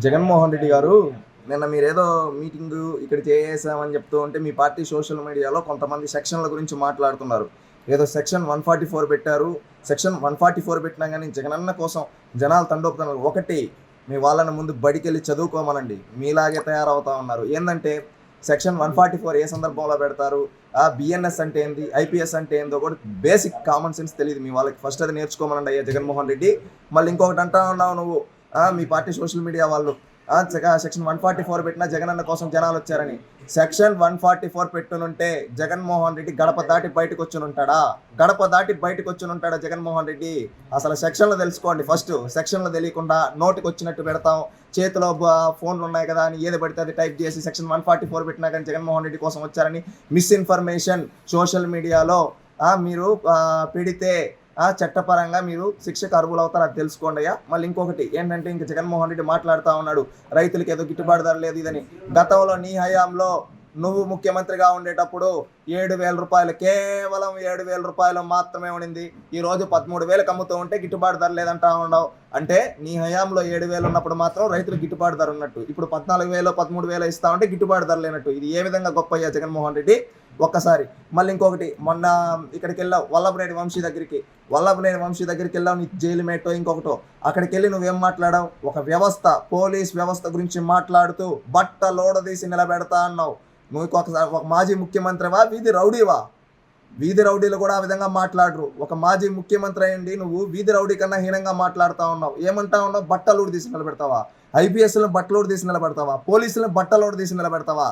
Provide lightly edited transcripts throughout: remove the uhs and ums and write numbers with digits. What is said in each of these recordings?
జగన్మోహన్ రెడ్డి గారు నిన్న మీరేదో మీటింగ్ ఇక్కడ చేసామని చెప్తూ ఉంటే మీ పార్టీ సోషల్ మీడియాలో కొంతమంది సెక్షన్ల గురించి మాట్లాడుతున్నారు. ఏదో సెక్షన్ 144 పెట్టారు. సెక్షన్ 144 పెట్టినా కానీ జగనన్న కోసం జనాలు తండోపుతున్నారు. ఒకటి, మీ వాళ్ళని ముందు బడికెళ్ళి చదువుకోమనండి. మీలాగే తయారవుతా ఉన్నారు. ఏంటంటే సెక్షన్ 144 ఏ సందర్భంలో పెడతారు, బిఎన్ఎస్ అంటే ఏంది, ఐపీఎస్ అంటే ఏందో కూడా బేసిక్ కామన్ సెన్స్ తెలియదు మీ వాళ్ళకి. ఫస్ట్ అది నేర్చుకోమనండి అయ్యా జగన్మోహన్ రెడ్డి. మళ్ళీ ఇంకొకటి అంటా ఉన్నావు నువ్వు, మీ పార్టీ సోషల్ మీడియా వాళ్ళు సెక్షన్ 144 పెట్టినా జగనన్న కోసం జనాలు వచ్చారని. సెక్షన్ 144 పెట్టునుంటే జగన్మోహన్ రెడ్డి గడప దాటి బయటకు వచ్చునుంటాడా? గడప దాటి బయటకు వచ్చునుంటాడా జగన్మోహన్ రెడ్డి? అసలు సెక్షన్లు తెలుసుకోండి ఫస్ట్. సెక్షన్లు తెలియకుండా నోటికి వచ్చినట్టు పెడతాం, చేతిలో ఫోన్లు ఉన్నాయి కదా అని ఏది పడితే అది టైప్ చేసి సెక్షన్ 144 పెట్టినా కానీ జగన్మోహన్ రెడ్డి కోసం వచ్చారని మిస్ఇన్ఫర్మేషన్ సోషల్ మీడియాలో మీరు పెడితే చట్టపరంగా మీరు శిక్షకు అర్హులు అవుతారు. అది తెలుసుకోండి అయ్యా. మళ్ళీ ఇంకొకటి ఏంటంటే, ఇంకా జగన్మోహన్ రెడ్డి మాట్లాడుతూ ఉన్నాడు రైతులకి ఏదో గిట్టుబాటు ధర లేదు ఇదని. గతంలో నీ హయాంలో నువ్వు ముఖ్యమంత్రిగా ఉండేటప్పుడు 7,000 రూపాయలు, కేవలం 7,000 రూపాయలు మాత్రమే ఉండింది. ఈరోజు 13,000 అమ్ముతూ ఉంటే గిట్టుబాటు ధర లేదంటా ఉండవు. అంటే నీ హయాంలో 7,000 ఉన్నప్పుడు మాత్రం రైతులకు గిట్టుబాటు ధర ఉన్నట్టు, ఇప్పుడు 14,000 13,000 ఇస్తా ఉంటే గిట్టుబాటు ధర లేనట్టు. ఇది ఏ విధంగా గొప్ప అయ్యా జగన్మోహన్ రెడ్డి? ఒక్కసారి. మళ్ళీ ఇంకొకటి, మొన్న ఇక్కడికి వెళ్ళావు వల్లభనేని వంశీ దగ్గరికి. వల్లభనేని వంశీ దగ్గరికి వెళ్ళావు, నీ జైలు మేటో ఇంకొకటో. అక్కడికి వెళ్ళి నువ్వేం మాట్లాడావు? ఒక వ్యవస్థ, పోలీస్ వ్యవస్థ గురించి మాట్లాడుతూ బట్టలోడదీసి నిలబెడతా అన్నావు. నువ్వు ఒక మాజీ ముఖ్యమంత్రివా, వీధి రౌడీవా? వీధి రౌడీలు కూడా ఆ విధంగా మాట్లాడరు. ఒక మాజీ ముఖ్యమంత్రి అయ్యండి నువ్వు వీధి రౌడీ కన్నా హీనంగా మాట్లాడుతూ ఉన్నావు. ఏమంటా ఉన్నావు? బట్టలోడు తీసి నిలబెడతావా? ఐపీఎస్లను బట్టలోడు తీసి నిలబెడతావా? పోలీసులను బట్టలోడు తీసి నిలబెడతావా?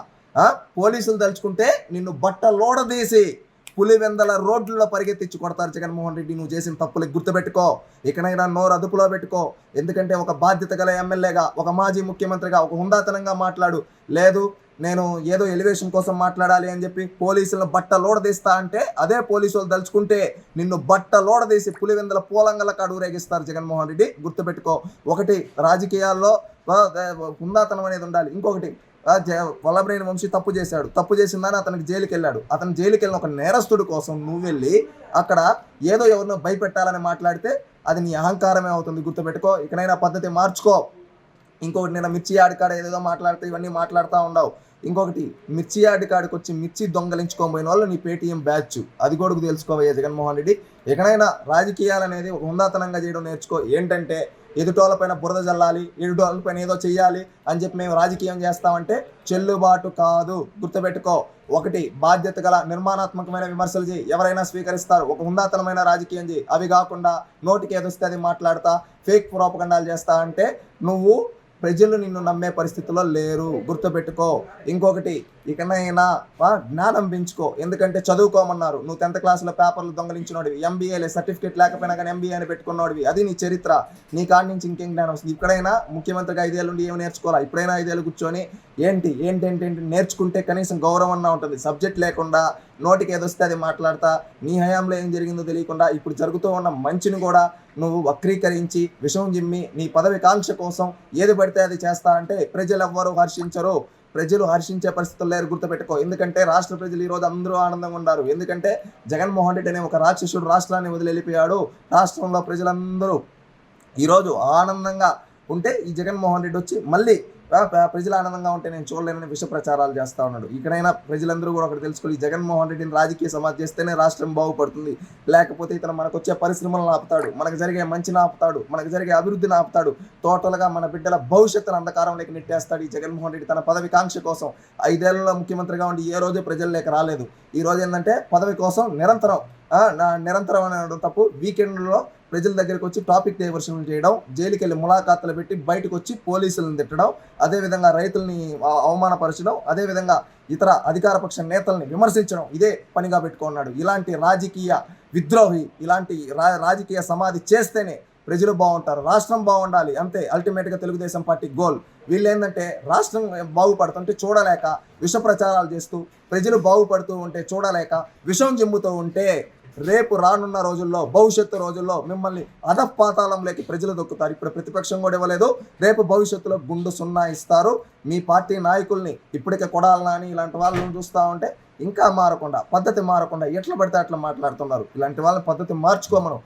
పోలీసులు తలుచుకుంటే నిన్ను బట్టలోడదీసి పులివెందల రోడ్లలో పరిగెత్తించి కొడతారు జగన్మోహన్ రెడ్డి. నువ్వు చేసిన తప్పులకు గుర్తుపెట్టుకో. ఇకనైనా నోరు అదుపులో పెట్టుకో. ఎందుకంటే ఒక బాధ్యత గల ఎమ్మెల్యేగా, ఒక మాజీ ముఖ్యమంత్రిగా, ఒక హుందాతనంగా మాట్లాడు. లేదు నేను ఏదో ఎలివేషన్ కోసం మాట్లాడాలి అని చెప్పి పోలీసులను బట్టలోడదీస్తా అంటే, అదే పోలీసులు తలుచుకుంటే నిన్ను బట్టలోడదీసి పులివెందల పూలంగల కాడు ఊరేగిస్తారు జగన్మోహన్ రెడ్డి. గుర్తుపెట్టుకో. ఒకటి, రాజకీయాల్లో హుందాతనం అనేది ఉండాలి. ఇంకొకటి, వల్లభనేని వంశీ తప్పు చేశాడు, తప్పు చేసిందని అతనికి జైలుకి వెళ్ళాడు. అతను జైలుకి వెళ్ళిన ఒక నేరస్తుడి కోసం నువ్వు వెళ్ళి అక్కడ ఏదో ఎవరినో భయపెట్టాలని మాట్లాడితే అది నీ అహంకారమే అవుతుంది. గుర్తుపెట్టుకో. ఇకనైనా పద్ధతి మార్చుకో. ఇంకొకటి, నేను మిర్చి ఆడికాడ ఏదేదో మాట్లాడితే ఇవన్నీ మాట్లాడుతూ ఉండవు. ఇంకొకటి, మిర్చి ఆడికాడికి వచ్చి మిర్చి దొంగలించుకోబోయిన వాళ్ళు నీ పేటీఎం బ్యాచ్. అది కూడా తెలుసుకోవయ్యా జగన్మోహన్ రెడ్డి. ఎక్కడైనా రాజకీయాలు అనేది ఒక హుందాతనంగా చేయడం నేర్చుకో. ఏంటంటే ఎదుటోళ్ళపైన బురద జల్లాలి, ఎదుటోళ్ళపైన ఏదో చెయ్యాలి అని చెప్పి మేము రాజకీయం చేస్తామంటే చెల్లుబాటు కాదు. గుర్తుపెట్టుకో. ఒకటి, బాధ్యత గల నిర్మాణాత్మకమైన విమర్శలు చేయి, ఎవరైనా స్వీకరిస్తారు. ఒక హుందాతనమైన రాజకీయం చేయి. అవి కాకుండా నోటికి ఏదొస్తే అది మాట్లాడతా ఫేక్ ప్రోపగండాలు చేస్తా అంటే నువ్వు ప్రజలు నిన్ను నమ్మే పరిస్థితిలో లేరు. గుర్తుపెట్టుకో. ఇంకొకటి, ఇకనైనా జ్ఞానం పెంచుకో. ఎందుకంటే చదువుకోమన్నారు. నువ్వు 10th క్లాస్లో పేపర్లు దొంగలించినోడివి, ఎంబీఏలే, సర్టిఫికేట్ లేకపోయినా కానీ ఎంబీఏ అని పెట్టుకున్నోడివి. అది నీ చరిత్ర. నీ కాడి నుంచి ఇంకేం జ్ఞానం వస్తుంది? ఇక్కడైనా ముఖ్యమంత్రిగా 5 ఏళ్ళు ఉండి ఏమి నేర్చుకోవాలా? ఇప్పుడైనా 5 ఏళ్ళు కూర్చొని ఏంటి నేర్చుకుంటే కనీసం గౌరవంగా ఉంటుంది. సబ్జెక్ట్ లేకుండా నోటికి ఏదొస్తే అది మాట్లాడతా, నీ హయాంలో ఏం జరిగిందో తెలియకుండా ఇప్పుడు జరుగుతూ ఉన్న మంచిని కూడా నువ్వు వక్రీకరించి విషం జిమ్మి నీ పదవి కాంక్ష కోసం ఏది పడితే అది చేస్తా అంటే ప్రజలు ఎవ్వరూ హర్షించరు. ప్రజలు హర్షించే పరిస్థితులు లేరు. గుర్తుపెట్టుకో. ఎందుకంటే రాష్ట్ర ప్రజలు ఈరోజు అందరూ ఆనందంగా ఉన్నారు. ఎందుకంటే జగన్మోహన్ రెడ్డి అనే ఒక రాక్షసుడు రాష్ట్రాన్ని వదిలి వెళ్ళిపోయాడు. రాష్ట్రంలో ప్రజలందరూ ఈరోజు ఆనందంగా ఉంటే ఈ జగన్మోహన్ రెడ్డి వచ్చి మళ్ళీ ప్రజలు ఆనందంగా ఉంటే నేను చూడలేనని విష ప్రచారాలు చేస్తూ ఉన్నాడు. ఇక్కడైనా ప్రజలందరూ కూడా ఒకటి తెలుసుకోవాలి, జగన్మోహన్ రెడ్డిని రాజకీయ సమాజం చేస్తేనే రాష్ట్రం బాగుపడుతుంది. లేకపోతే ఇతను మనకు వచ్చే పరిశ్రమలను ఆపుతాడు, మనకు జరిగే మంచిని ఆపుతాడు, మనకు జరిగే అభివృద్ధిని ఆపుతాడు. టోటల్గా మన బిడ్డల భవిష్యత్తును అంధకారంలోకి నెట్టేస్తాడు ఈ జగన్మోహన్ రెడ్డి తన పదవి కాంక్ష కోసం. 5 ఏళ్లలో ముఖ్యమంత్రిగా ఉండి ఏ రోజు ప్రజల లేక రాలేదు. ఈ రోజు ఏంటంటే పదవి కోసం నిరంతరం అనడం తప్పు. వీకెండ్లో ప్రజల దగ్గరికి వచ్చి టాపిక్ డైవర్షన్ చేయడం, జైలుకి వెళ్ళి ములాఖాతులు పెట్టి బయటకు వచ్చి పోలీసులను తిట్టడం, అదేవిధంగా రైతుల్ని అవమానపరచడం, అదేవిధంగా ఇతర అధికారపక్ష నేతల్ని విమర్శించడం ఇదే పనిగా పెట్టుకున్నాడు. ఇలాంటి రాజకీయ విద్రోహి, ఇలాంటి రాజకీయ సమాధి చేస్తేనే ప్రజలు బాగుంటారు, రాష్ట్రం బాగుండాలి. అంతే అల్టిమేట్గా తెలుగుదేశం పార్టీ గోల్. వీళ్ళు ఏంటంటే రాష్ట్రం బాగుపడుతుంటే చూడలేక విష ప్రచారాలు చేస్తూ, ప్రజలు బాగుపడుతూ ఉంటే చూడలేక విషం జిమ్ముతూ ఉంటే రేపు రానున్న రోజుల్లో, భవిష్యత్తు రోజుల్లో మిమ్మల్ని అధపాతాళంలోకి ప్రజలు దొక్కుతారు. ఇప్పుడు ప్రతిపక్షం కూడా ఇవ్వలేదు, రేపు భవిష్యత్తులో గుండు సున్నా ఇస్తారు. మీ పార్టీ నాయకుల్ని ఇప్పటికే కొడాలని ఇలాంటి వాళ్ళని చూస్తూ ఉంటే ఇంకా మారకుండా, పద్ధతి మారకుండా ఎట్లా పడితే అట్లా మాట్లాడుతున్నారు. ఇలాంటి వాళ్ళని పద్ధతి మార్చుకోమను.